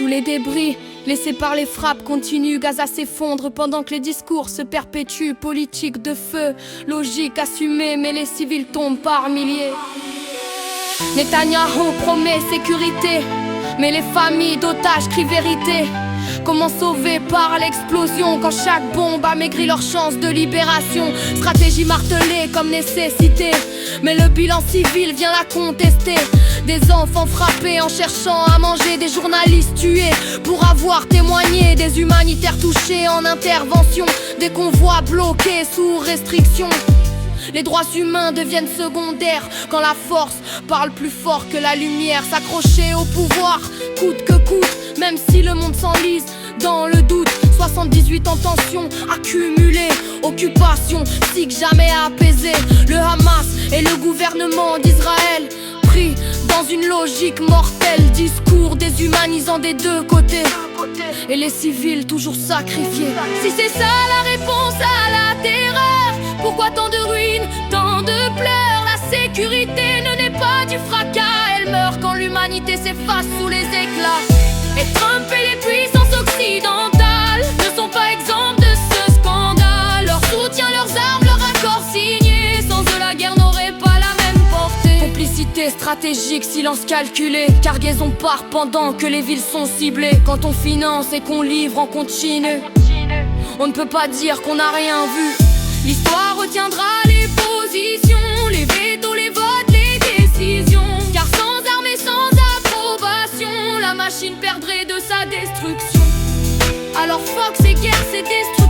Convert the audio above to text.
Sous les débris laissés par les frappes continuent, Gaza s'effondre pendant que les discours se perpétuent. Politique de feu, logique assumée, mais les civils tombent par milliers. Netanyahou promet sécurité, mais les familles d'otages crient vérité. Comment sauver par l'explosion quand chaque bombe amaigrit leurs chances de libération? Stratégie martelée comme nécessité, mais le bilan civil vient la contester. Des enfants frappés en cherchant à manger, des journalistes tués pour avoir témoigné, des humanitaires touchés en intervention, des convois bloqués sous restriction. Les droits humains deviennent secondaires quand la force parle plus fort que la lumière. S'accrocher au pouvoir coûte que coûte, même si le monde s'enlise dans le doute. 78 en tension accumulée, occupation si que jamais apaisée. Le Hamas et le gouvernement d'Israël pris dans une logique mortelle, discours déshumanisant des deux côtés, et les civils toujours sacrifiés. Si c'est ça la réponse à la terreur, pourquoi tant de ruines, tant de pleurs? La sécurité ne naît pas du fracas, elle meurt quand l'humanité s'efface sous les éclats. Et Trump et les puissances occidentales ne sont pas exempts de ce scandale. Leur soutien, leurs armes, leurs accords signés, sans eux la guerre n'aurait pas la même portée. Complicité stratégique, silence calculé, cargaison part pendant que les villes sont ciblées. Quand on finance et qu'on livre en continu, on ne peut pas dire qu'on n'a rien vu. L'histoire retiendra les positions, les vétos, les votes, les décisions. Car sans armes et sans approbation, la machine perdrait de sa destruction. Alors fuck ces guerres, ces destructions.